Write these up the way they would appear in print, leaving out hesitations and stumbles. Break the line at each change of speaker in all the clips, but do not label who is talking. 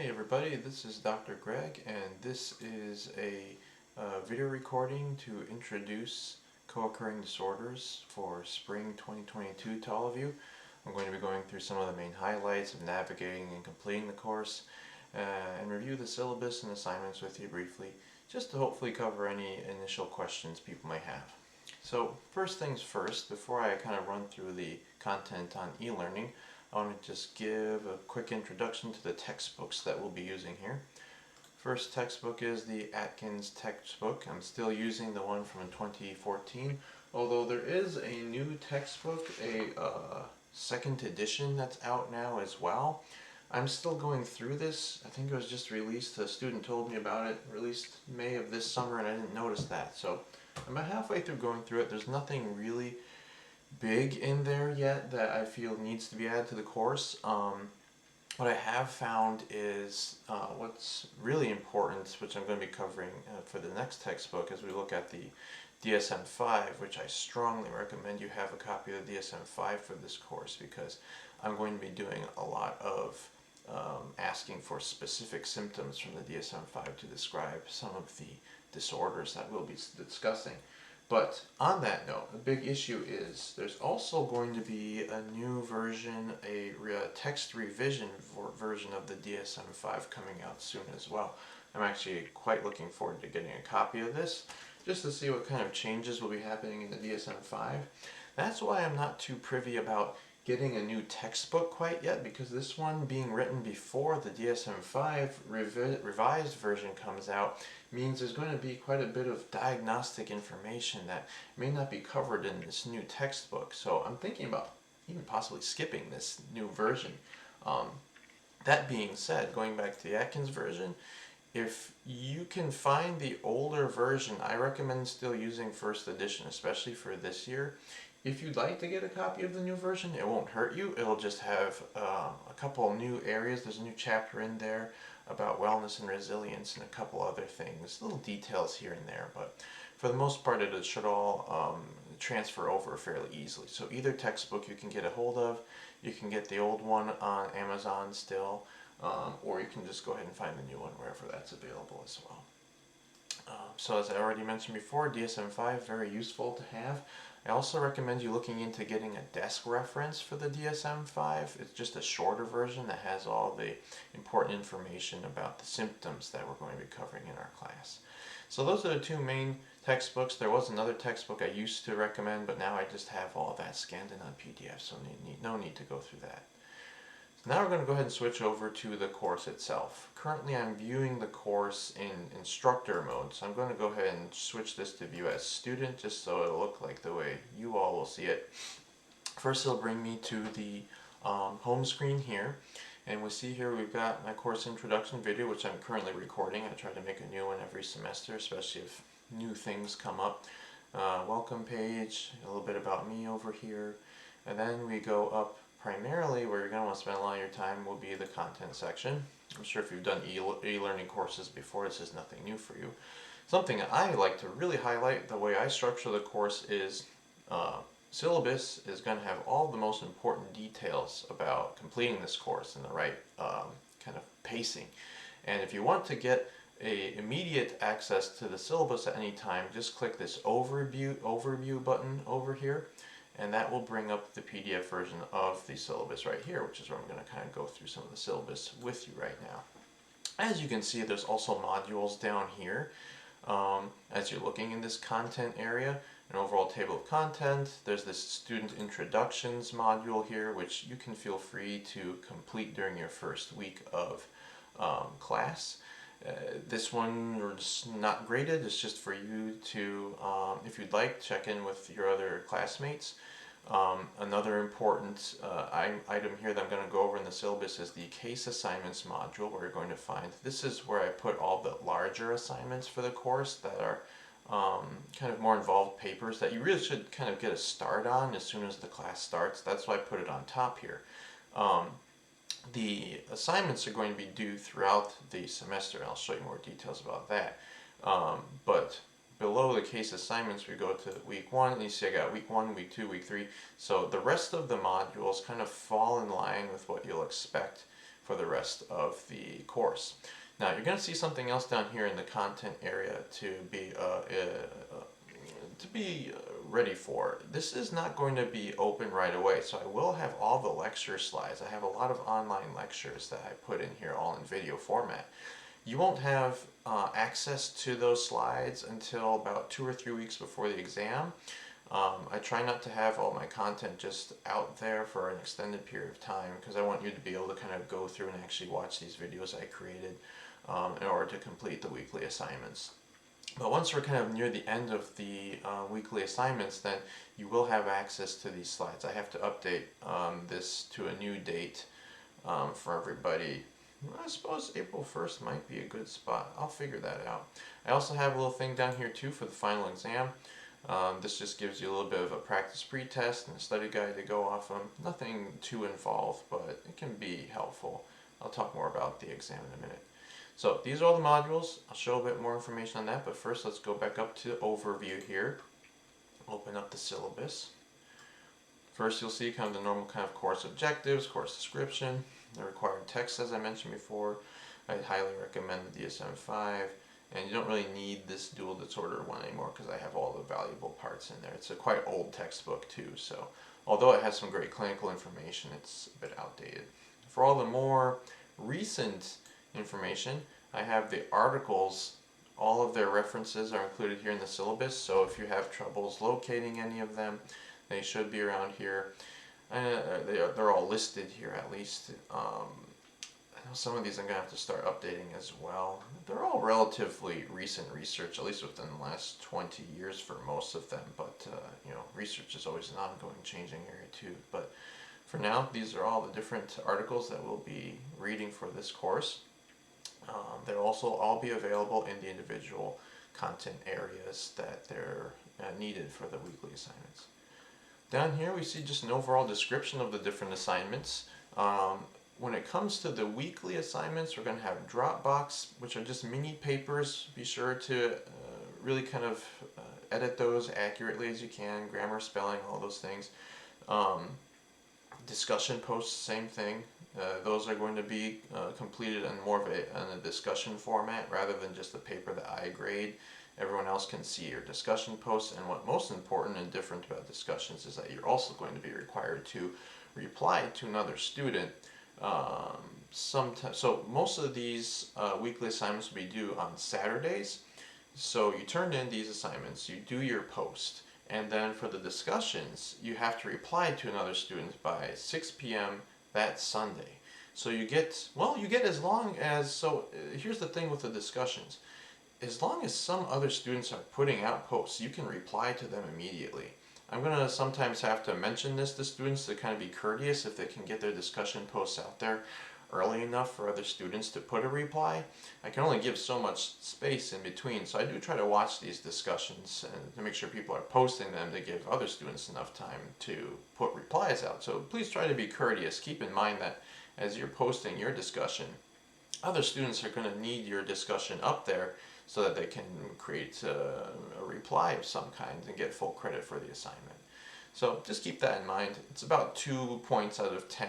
everybody, this is Dr. Greg, and this is a video recording to introduce co-occurring disorders for spring 2022 to all of you. I'm going to be going through some of the main highlights of navigating and completing the course and review the syllabus and assignments with you briefly, just to hopefully cover any initial questions people may have. So first things first, before I kind of run through the content on e-learning, I want to just give a quick introduction to the textbooks that we'll be using here. First textbook is the Atkins textbook. I'm still using the one from 2014, although there is a new textbook, a second edition that's out now as well. I'm still going through this. I think it was just released, a student told me about it, released May of this summer, and I didn't notice that. So I'm about halfway through going through it. There's nothing really big in there yet that I feel needs to be added to the course. What I have found is what's really important, which I'm going to be covering for the next textbook as we look at the DSM-5, which I strongly recommend you have a copy of the DSM-5 for this course, because I'm going to be doing a lot of asking for specific symptoms from the DSM-5 to describe some of the disorders that we'll be discussing. But on that note, a big issue is there's also going to be a new version, a text revision version of the DSM-5 coming out soon as well. I'm actually quite looking forward to getting a copy of this, just to see what kind of changes will be happening in the DSM-5. That's why I'm not too privy about getting a new textbook quite yet, because this one being written before the DSM-5 revised version comes out means there's going to be quite a bit of diagnostic information that may not be covered in this new textbook. So I'm thinking about even possibly skipping this new version. That being said, going back to the Atkins version, if you can find the older version, I recommend still using first edition, especially for this year. If you'd like to get a copy of the new version, it won't hurt you. It'll just have a couple new areas. There's a new chapter in there about wellness and resilience and a couple other things, little details here and there, but for the most part it should all transfer over fairly easily. So either textbook you can get a hold of, you can get the old one on Amazon still, or you can just go ahead and find the new one wherever that's available as well. So as I already mentioned before, DSM-5, very useful to have. I also recommend you looking into getting a desk reference for the DSM-5. It's just a shorter version that has all the important information about the symptoms that we're going to be covering in our class. So those are the two main textbooks. There was another textbook I used to recommend, but now I just have all of that scanned in on PDF, so no need to go through that. So now we're going to go ahead and switch over to the course itself. Currently I'm viewing the course in instructor mode, so I'm going to go ahead and switch this to view as student, just so it'll look like the way you all will see it. First it'll bring me to the home screen here, and we see here we've got my course introduction video, which I'm currently recording. I try to make a new one every semester, especially if new things come up. Welcome page, a little bit about me over here, and then we go up. Primarily where you're going to want to spend a lot of your time will be the content section. I'm sure if you've done e-learning courses before, this is nothing new for you. Something I like to really highlight, the way I structure the course is syllabus is going to have all the most important details about completing this course in the right kind of pacing. And if you want to get immediate access to the syllabus at any time, just click this overview button over here, and that will bring up the PDF version of the syllabus right here, which is where I'm going to kind of go through some of the syllabus with you right now. As you can see, there's also modules down here. As you're looking in this content area, an overall table of content, there's this student introductions module here, which you can feel free to complete during your first week of class. This one is not graded, it's just for you to, if you'd like, check in with your other classmates. Another important item here that I'm going to go over in the syllabus is the case assignments module, where you're going to find, this is where I put all the larger assignments for the course that are kind of more involved papers that you really should kind of get a start on as soon as the class starts. That's why I put it on top here. The assignments are going to be due throughout the semester, and I'll show you more details about that. But below the case assignments, we go to week 1, and you see I got week 1, week 2, week 3. So the rest of the modules kind of fall in line with what you'll expect for the rest of the course. Now you're going to see something else down here in the content area to be ready for. This is not going to be open right away, so I will have all the lecture slides. I have a lot of online lectures that I put in here all in video format. You won't have access to those slides until about 2 or 3 weeks before the exam. I try not to have all my content just out there for an extended period of time because I want you to be able to kind of go through and actually watch these videos I created in order to complete the weekly assignments. But once we're kind of near the end of the weekly assignments, then you will have access to these slides. I have to update this to a new date for everybody. I suppose April 1st might be a good spot. I'll figure that out. I also have a little thing down here too for the final exam. This just gives you a little bit of a practice pre-test and a study guide to go off of. Nothing too involved, but it can be helpful. I'll talk more about the exam in a minute. So these are all the modules. I'll show a bit more information on that, but first let's go back up to the overview here. Open up the syllabus. First you'll see kind of the normal kind of course objectives, course description, the required text as I mentioned before. I highly recommend the DSM-5, and you don't really need this dual disorder one anymore because I have all the valuable parts in there. It's a quite old textbook too, so although it has some great clinical information, it's a bit outdated. For all the more recent information, I have the articles. All of their references are included here in the syllabus, so if you have troubles locating any of them, they should be around here. They're all listed here at least. I know some of these I'm going to have to start updating as well. They're all relatively recent research, at least within the last 20 years for most of them, but you know, research is always an ongoing changing area too. But for now, these are all the different articles that we'll be reading for this course. They'll also all be available in the individual content areas that they're needed for the weekly assignments. Down here we see just an overall description of the different assignments. When it comes to the weekly assignments, we're going to have Dropbox, which are just mini papers. Be sure to really kind of edit those accurately as you can, grammar, spelling, all those things. Discussion posts, same thing. Those are going to be completed in more of a discussion format rather than just a paper that I grade. Everyone else can see your discussion posts, and what most important and different about discussions is that you're also going to be required to reply to another student. So most of these weekly assignments will be due on Saturdays. So you turn in these assignments, you do your post, and then for the discussions, you have to reply to another student by 6 p.m. that Sunday. So you get as long as, here's the thing with the discussions. As long as some other students are putting out posts, you can reply to them immediately. I'm going to sometimes have to mention this to students to kind of be courteous if they can get their discussion posts out there early enough for other students to put a reply. I can only give so much space in between, so I do try to watch these discussions and to make sure people are posting them to give other students enough time to put replies out. So please try to be courteous. Keep in mind that as you're posting your discussion, other students are going to need your discussion up there so that they can create a reply of some kind and get full credit for the assignment. So just keep that in mind. It's about 2 points out of 10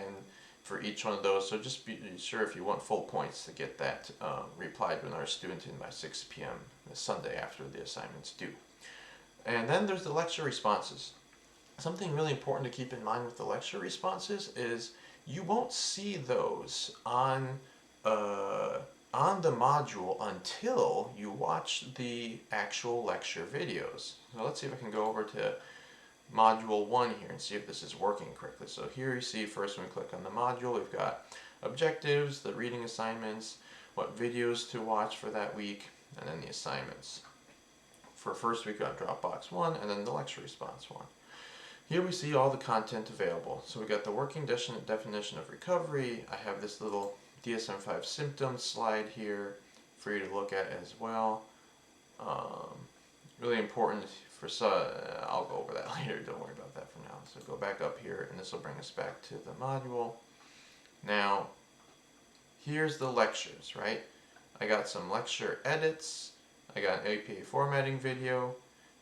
for each one of those, so just be sure if you want full points to get that replied when our student in by 6 p.m. the Sunday after the assignment's due. And then there's the lecture responses. Something really important to keep in mind with the lecture responses is you won't see those on the module until you watch the actual lecture videos. So let's see if I can go over to module 1 here and see if this is working correctly. So here you see first when we click on the module, we've got objectives, the reading assignments, what videos to watch for that week, and then the assignments. For first week, we've got Dropbox 1 and then the lecture response 1. Here we see all the content available. So we got the working definition of recovery. I have this little DSM-5 symptoms slide here for you to look at as well. Really important for I'll go over that later, don't worry about that for now. So go back up here and this will bring us back to the module. Now, here's the lectures, right? I got some lecture edits, I got an APA formatting video.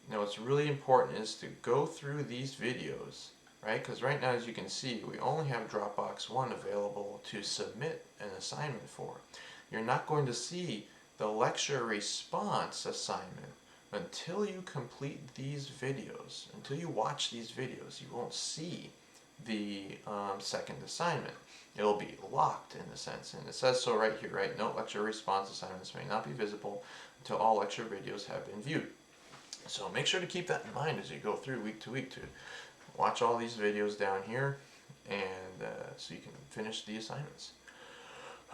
Now what's really important is to go through these videos, right? Because right now, as you can see, we only have Dropbox 1 available to submit an assignment for. You're not going to see the lecture response assignment until you complete these videos. Until you watch these videos, you won't see the second assignment. It'll be locked in a sense, and it says so right here, right? No lecture response assignments may not be visible until all lecture videos have been viewed. So make sure to keep that in mind as you go through week to week to watch all these videos down here, and so you can finish the assignments.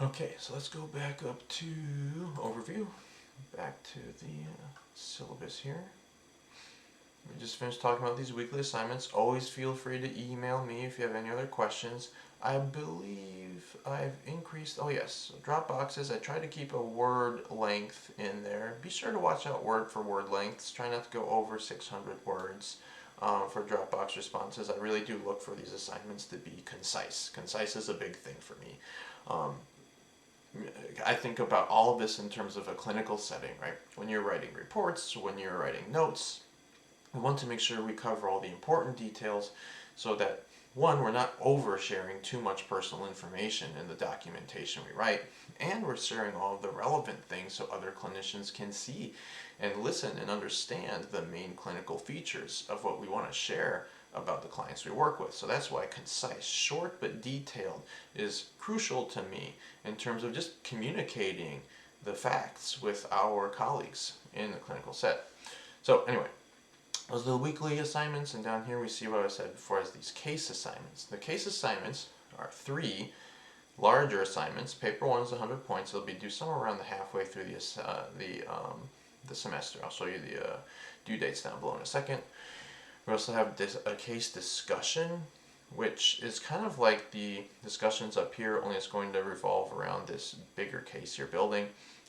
Okay, so let's go back up to overview, back to the syllabus here. We just finished talking about these weekly assignments. Always feel free to email me if you have any other questions. I believe I've increased, oh yes, so Dropboxes, I try to keep a word length in there. Be sure to watch out word for word lengths. Try not to go over 600 words for Dropbox responses. I really do look for these assignments to be concise. Concise is a big thing for me. I think about all of this in terms of a clinical setting, right? When you're writing reports, when you're writing notes, we want to make sure we cover all the important details so that, one, we're not oversharing too much personal information in the documentation we write, and we're sharing all of the relevant things so other clinicians can see and listen and understand the main clinical features of what we want to share about the clients we work with. So that's why concise, short but detailed is crucial to me in terms of just communicating the facts with our colleagues in the clinical set. So anyway, those are the weekly assignments, and down here we see what I said before as these case assignments. The case assignments are 3 larger assignments. Paper 1 is 100 points. They'll be due somewhere around the halfway through the semester. I'll show you the due dates down below in a second. We also have a case discussion, which is kind of like the discussions up here, only it's going to revolve around this bigger case you're building.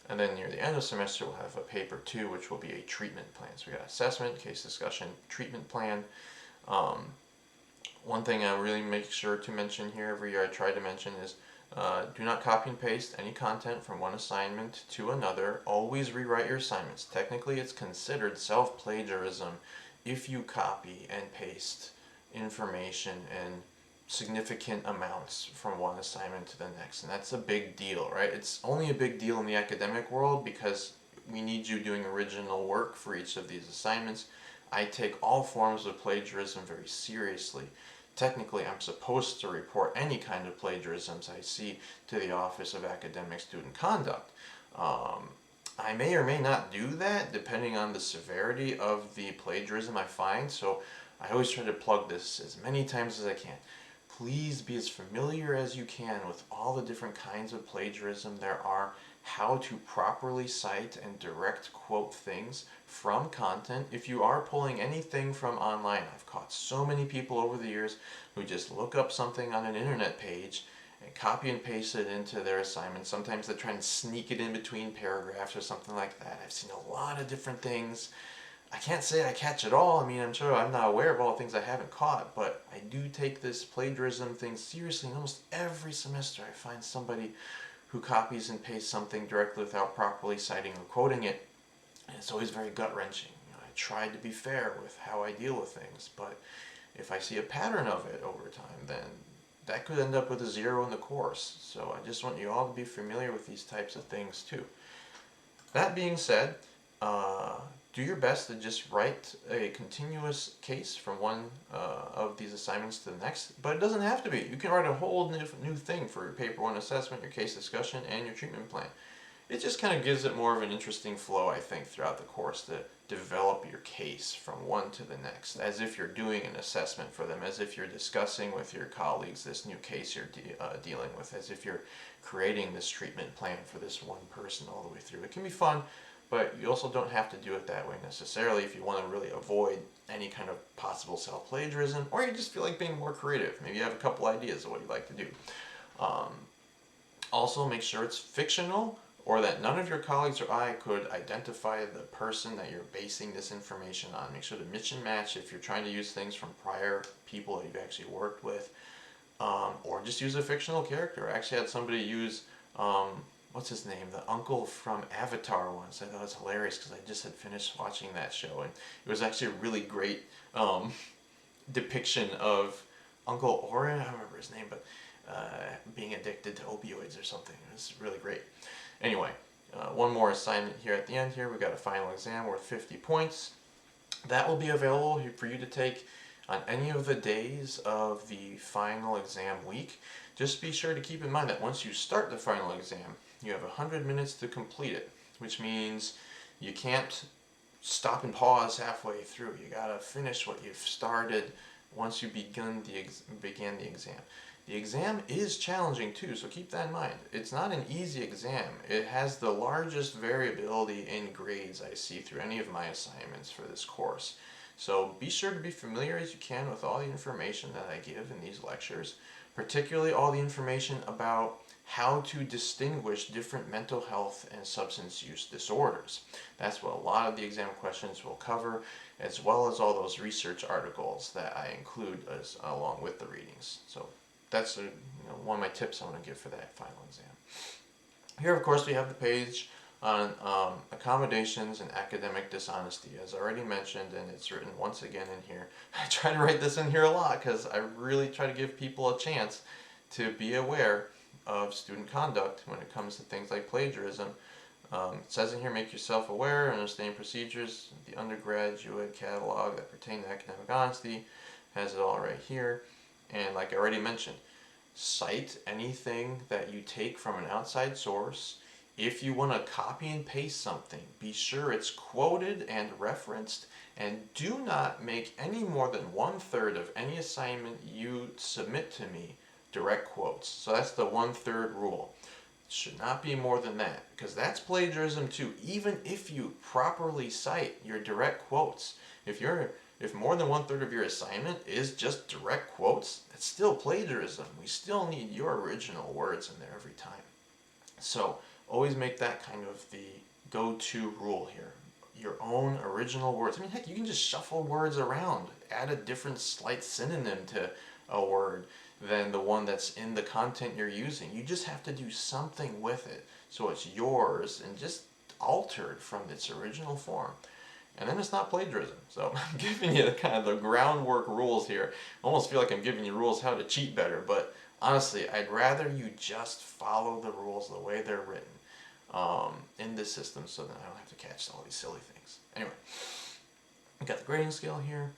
And then near the end of the semester, we'll have a paper 2, which will be a treatment plan. So we got assessment, case discussion, treatment plan. One thing I really make sure to mention here every year, I try to mention is do not copy and paste any content from one assignment to another. Always rewrite your assignments. Technically, it's considered self-plagiarism if you copy and paste information and significant amounts from one assignment to the next, and that's a big deal, right? It's only a big deal in the academic world because we need you doing original work for each of these assignments. I take all forms of plagiarism very seriously. Technically, I'm supposed to report any kind of plagiarisms I see to the Office of Academic Student Conduct. I may or may not do that depending on the severity of the plagiarism I find, so I always try to plug this as many times as I can. Please be as familiar as you can with all the different kinds of plagiarism there are, how to properly cite and direct quote things from content. If you are pulling anything from online, I've caught so many people over the years who just look up something on an internet page and copy and paste it into their assignment. Sometimes they try and sneak it in between paragraphs or something like that. I've seen a lot of different things. I can't say I catch it all. I mean, I'm sure I'm not aware of all the things I haven't caught, but I do take this plagiarism thing seriously. And almost every semester I find somebody who copies and pastes something directly without properly citing or quoting it. And it's always very gut-wrenching. I try to be fair with how I deal with things, but if I see a pattern of it over time, then that could end up with a 0 in the course. So I just want you all to be familiar with these types of things too. That being said, do your best to just write a continuous case from one of these assignments to the next, but it doesn't have to be. You can write a whole new thing for your paper 1 assessment, your case discussion, and your treatment plan. It just kind of gives it more of an interesting flow, I think, throughout the course to develop your case from one to the next, as if you're doing an assessment for them, as if you're discussing with your colleagues this new case you're dealing with, as if you're creating this treatment plan for this one person all the way through. It can be fun, but you also don't have to do it that way necessarily if you want to really avoid any kind of possible self-plagiarism, or you just feel like being more creative. Maybe you have a couple ideas of what you'd like to do. Also, make sure it's fictional, or that none of your colleagues or I could identify the person that you're basing this information on. Make sure to mix and match if you're trying to use things from prior people that you've actually worked with, or just use a fictional character. I actually had somebody use what's his name? The uncle from Avatar once. I thought it was hilarious because I just had finished watching that show, and it was actually a really great depiction of Uncle Oren, I don't remember his name, but being addicted to opioids or something. It was really great. Anyway, one more assignment here at the end here. We got a final exam worth 50 points. That will be available for you to take on any of the days of the final exam week. Just be sure to keep in mind that once you start the final exam, you have 100 minutes to complete it, which means you can't stop and pause halfway through. You gotta finish what you've started once you began the exam. The exam is challenging too, so keep that in mind. It's not an easy exam. It has the largest variability in grades I see through any of my assignments for this course. So be sure to be familiar as you can with all the information that I give in these lectures, particularly all the information about how to distinguish different mental health and substance use disorders. That's what a lot of the exam questions will cover, as well as all those research articles that I include along with the readings. So that's one of my tips I want to give for that final exam. Here, of course, we have the page on accommodations and academic dishonesty, as already mentioned, and it's written once again in here. I try to write this in here a lot because I really try to give people a chance to be aware of student conduct when it comes to things like plagiarism. It says in here, make yourself aware, understand procedures. The undergraduate catalog that pertain to academic honesty has it all right here. And like I already mentioned, cite anything that you take from an outside source. If you want to copy and paste something, be sure it's quoted and referenced, and do not make any more than 1/3 of any assignment you submit to me direct quotes. So that's the 1/3 rule. It should not be more than that, because that's plagiarism too. Even if you properly cite your direct quotes, if more than 1/3 of your assignment is just direct quotes, it's still plagiarism. We still need your original words in there every time. So always make that kind of the go-to rule here. Your own original words. I mean, heck, you can just shuffle words around, add a different slight synonym to a word than the one that's in the content you're using. You just have to do something with it so it's yours and just altered from its original form. And then it's not plagiarism. So I'm giving you kind of the groundwork rules here. I almost feel like I'm giving you rules how to cheat better, but honestly, I'd rather you just follow the rules the way they're written in this system, so that I don't have to catch all these silly things. Anyway, we got the grading scale here.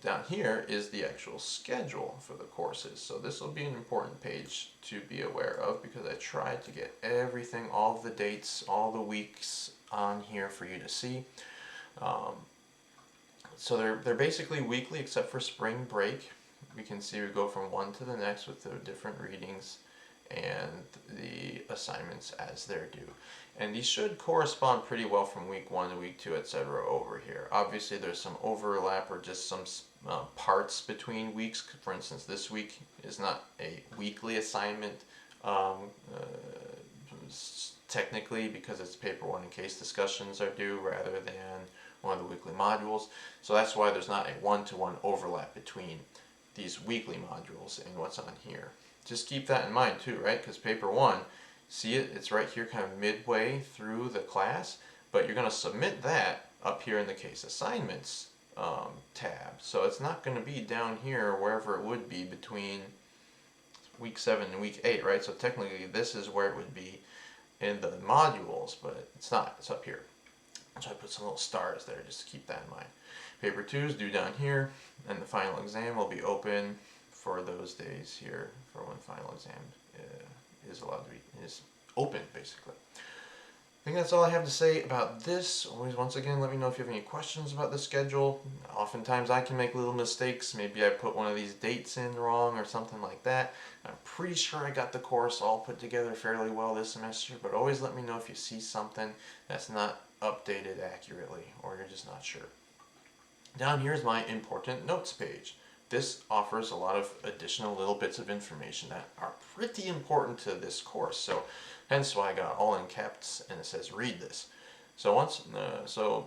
Down here is the actual schedule for the courses. So this will be an important page to be aware of, because I tried to get everything, all of the dates, all the weeks on here for you to see. So they're basically weekly except for spring break. We can see we go from one to the next with the different readings and the assignments as they're due. And these should correspond pretty well from week 1 to week 2, etc. over here. Obviously there's some overlap or just some parts between weeks. For instance, this week is not a weekly assignment technically, because it's paper 1 and case discussions are due rather than one of the weekly modules. So that's why there's not a one-to-one overlap between these weekly modules and what's on here. Just keep that in mind too, right? Because paper 1, see it's right here kind of midway through the class, but you're going to submit that up here in the case assignments tab. So it's not going to be down here wherever it would be between week 7 and week 8, right? So technically this is where it would be in the modules, but it's not. It's up here. So I put some little stars there just to keep that in mind. Paper 2 is due down here, and the final exam will be open for those days here for when final exam is allowed to be open, basically. I think that's all I have to say about this. Always, once again, let me know if you have any questions about the schedule. Oftentimes I can make little mistakes. Maybe I put one of these dates in wrong or something like that. I'm pretty sure I got the course all put together fairly well this semester, but always let me know if you see something that's not updated accurately or you're just not sure. Down here is my important notes page. This offers a lot of additional little bits of information that are pretty important to this course. So hence why I got all in caps and it says read this. So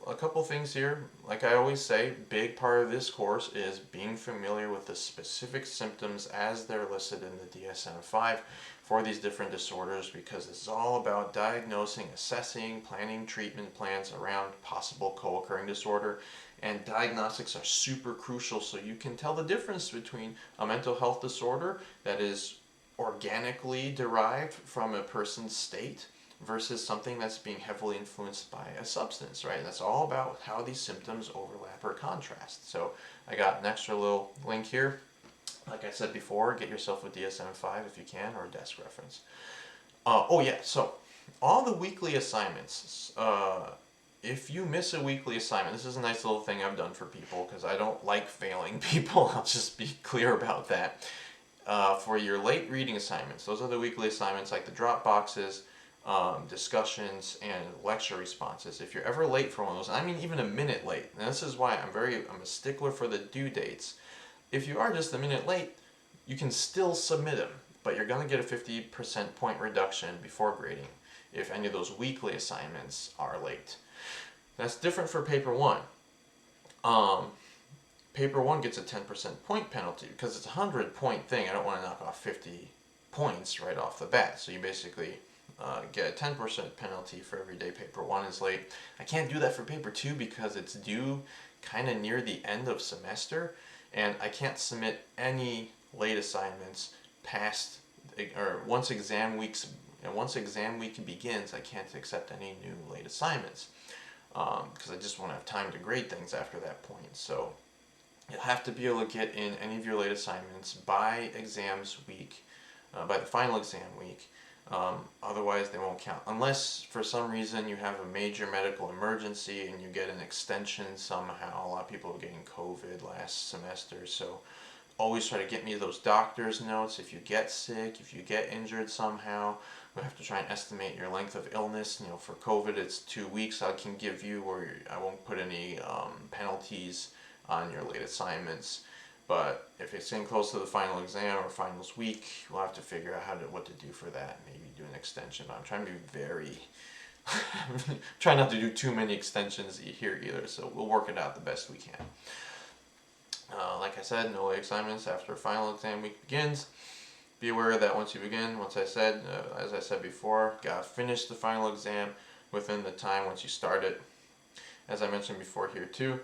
a couple things here. Like I always say, big part of this course is being familiar with the specific symptoms as they're listed in the DSM-5 for these different disorders, because it's all about diagnosing, assessing, planning treatment plans around possible co-occurring disorder. And diagnostics are super crucial so you can tell the difference between a mental health disorder that is organically derived from a person's state versus something that's being heavily influenced by a substance, right? That's all about how these symptoms overlap or contrast. So I got an extra little link here. Like I said before, get yourself a DSM-5 if you can, or a desk reference. Oh yeah, so all the weekly assignments, if you miss a weekly assignment, this is a nice little thing I've done for people because I don't like failing people. I'll just be clear about that. For your late reading assignments, those are the weekly assignments like the drop boxes, discussions, and lecture responses. If you're ever late for one of those, I mean even a minute late, and this is why I'm a stickler for the due dates. If you are just a minute late, you can still submit them, but you're going to get a 50% point reduction before grading if any of those weekly assignments are late. That's different for paper one. Paper one gets a 10% point penalty because it's a 100-point thing. I don't want to knock off 50 points right off the bat. So you basically get a 10% penalty for every day paper one is late. I can't do that for paper two because it's due kind of near the end of semester, and I can't submit any late assignments past or once exam week begins. I can't accept any new late assignments because I just won't have time to grade things after that point. So you'll have to be able to get in any of your late assignments by exams week, by the final exam week. Otherwise, they won't count. Unless for some reason you have a major medical emergency and you get an extension somehow. A lot of people are getting COVID last semester, so always try to get me those doctor's notes. If you get sick, if you get injured somehow, we have to try and estimate your length of illness. You know, for COVID, it's 2 weeks. I can give you, or I won't put any penalties on your late assignments. But if it's getting close to the final exam or finals week, we'll have to figure out what to do for that. Maybe do an extension. But I'm trying to be very, try not to do too many extensions here either. So we'll work it out the best we can. Like I said, no late assignments after final exam week begins. Be aware that once you begin, as I said before, gotta finish the final exam within the time once you start it. As I mentioned before here too,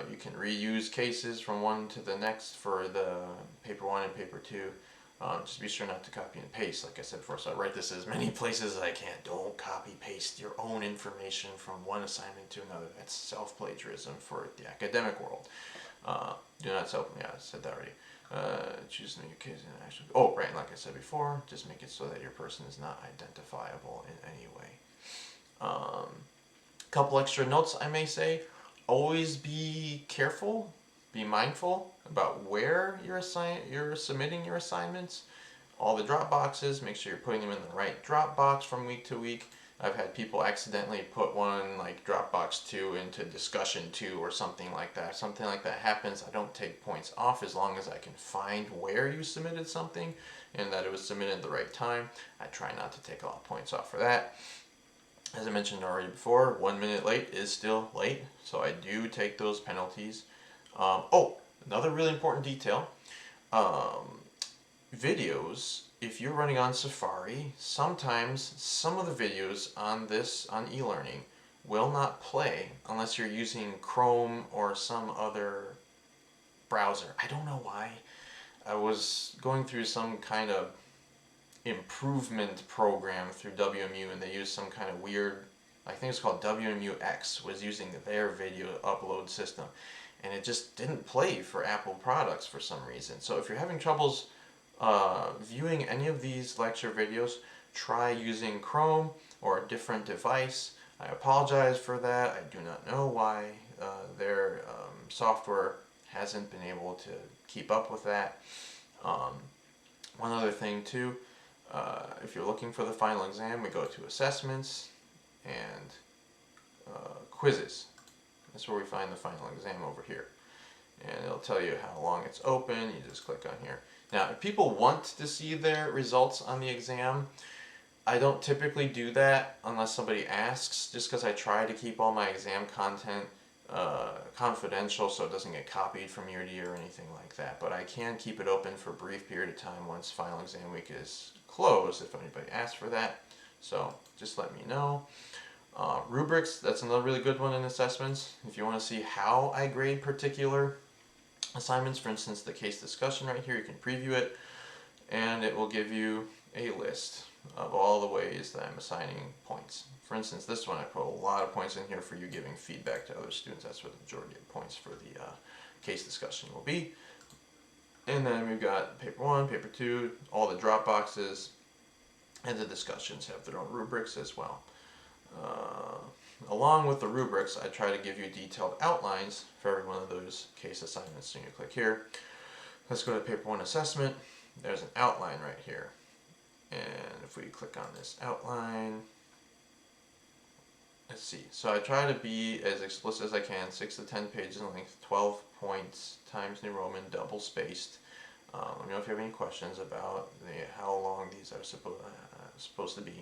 you can reuse cases from one to the next for the paper one and paper two. Just be sure not to copy and paste, like I said before. So I write this as many places as I can. Don't copy paste your own information from one assignment to another. That's self-plagiarism for the academic world. Do not I said that already. Choose new case and actually. Oh, right, like I said before, just make it so that your person is not identifiable in any way. Couple extra notes I may say. Always be careful, be mindful about where you're submitting your assignments. All the drop boxes, make sure you're putting them in the right drop box from week to week. I've had people accidentally put one like Dropbox 2 into discussion 2 or something like that. Something like that happens. I don't take points off as long as I can find where you submitted something and that it was submitted at the right time. I try not to take a lot of points off for that. As I mentioned already before, 1 minute late is still late, so I do take those penalties. Another really important detail. Videos, if you're running on Safari, sometimes some of the videos on e-learning will not play unless you're using Chrome or some other browser. I don't know why. I was going through some kind of improvement program through WMU and they used some kind of weird, I think it's called WMUX, was using their video upload system, and it just didn't play for Apple products for some reason. So if you're having troubles viewing any of these lecture videos, try using Chrome or a different device. I apologize for that. I do not know why their software hasn't been able to keep up with that. One other thing too, if you're looking for the final exam, we go to assessments and quizzes. That's where we find the final exam over here. And it'll tell you how long it's open. You just click on here. Now, if people want to see their results on the exam, I don't typically do that unless somebody asks, just because I try to keep all my exam content confidential so it doesn't get copied from year to year or anything like that. But I can keep it open for a brief period of time once final exam week is closed if anybody asks for that. So just let me know. Rubrics, that's another really good one in assessments. If you want to see how I grade particular assignments, for instance, the case discussion right here, you can preview it, and it will give you a list of all the ways that I'm assigning points. For instance, this one I put a lot of points in here for you giving feedback to other students. That's what the majority of points for the case discussion will be. And then we've got paper 1, paper 2, all the drop boxes, and the discussions have their own rubrics as well. Along with the rubrics, I try to give you detailed outlines for every one of those case assignments. So you click here. Let's go to paper 1 assessment. There's an outline right here. And if we click on this outline, let's see. So I try to be as explicit as I can, 6 to 10 pages in length, 12 points, Times New Roman, double spaced. Let me know if you have any questions about how long these are supposed to be.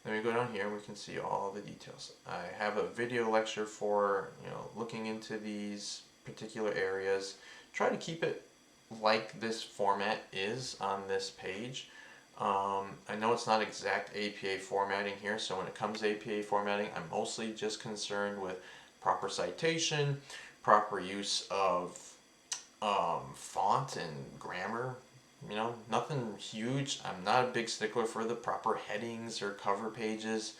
Then we go down here and we can see all the details. I have a video lecture for looking into these particular areas. Try to keep it like this format is on this page. I know it's not exact APA formatting here, so when it comes to APA formatting, I'm mostly just concerned with proper citation, proper use of font and grammar. Nothing huge. I'm not a big stickler for the proper headings or cover pages.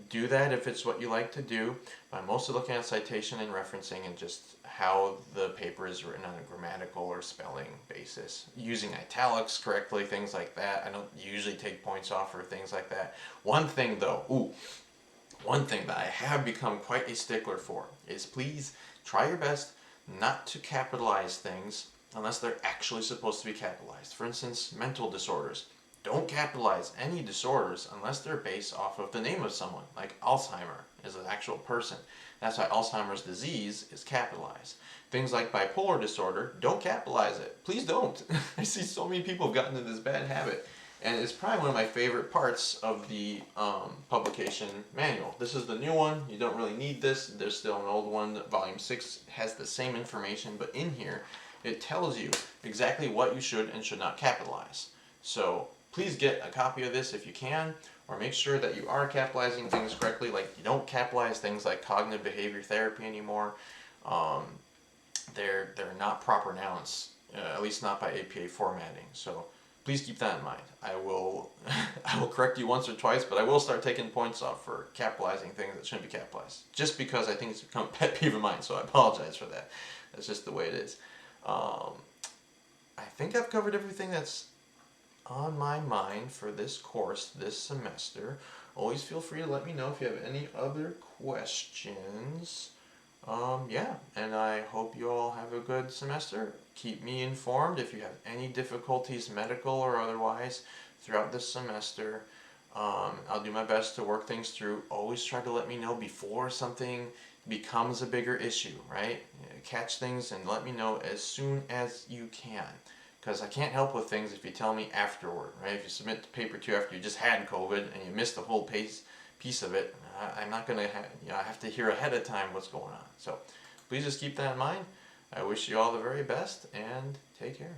Do that if it's what you like to do. I'm mostly looking at citation and referencing and just how the paper is written on a grammatical or spelling basis. Using italics correctly, things like that. I don't usually take points off for things like that. One thing that I have become quite a stickler for is please try your best not to capitalize things unless they're actually supposed to be capitalized. For instance, mental disorders. Don't capitalize any disorders unless they're based off of the name of someone, like Alzheimer is an actual person. That's why Alzheimer's disease is capitalized. Things like bipolar disorder, don't capitalize it. Please don't. I see so many people have gotten into this bad habit. And it's probably one of my favorite parts of the publication manual. This is the new one. You don't really need this. There's still an old one. Volume 6 has the same information, but in here it tells you exactly what you should and should not capitalize. So please get a copy of this if you can, or make sure that you are capitalizing things correctly. Like, you don't capitalize things like cognitive behavior therapy anymore. They're not proper nouns, at least not by APA formatting. So please keep that in mind. I will correct you once or twice, but I will start taking points off for capitalizing things that shouldn't be capitalized, just because I think it's become a pet peeve of mine. So I apologize for that. That's just the way it is. I think I've covered everything that's on my mind for this course this semester. Always feel free to let me know if you have any other questions. Yeah, and I hope you all have a good semester. Keep me informed if you have any difficulties, medical or otherwise, throughout this semester. I'll do my best to work things through. Always try to let me know before something becomes a bigger issue, right? Catch things and let me know as soon as you can. Because I can't help with things if you tell me afterward, right? If you submit to paper 2 after you just had COVID and you missed the whole piece of it, I'm not going to I have to hear ahead of time what's going on. So please just keep that in mind. I wish you all the very best and take care.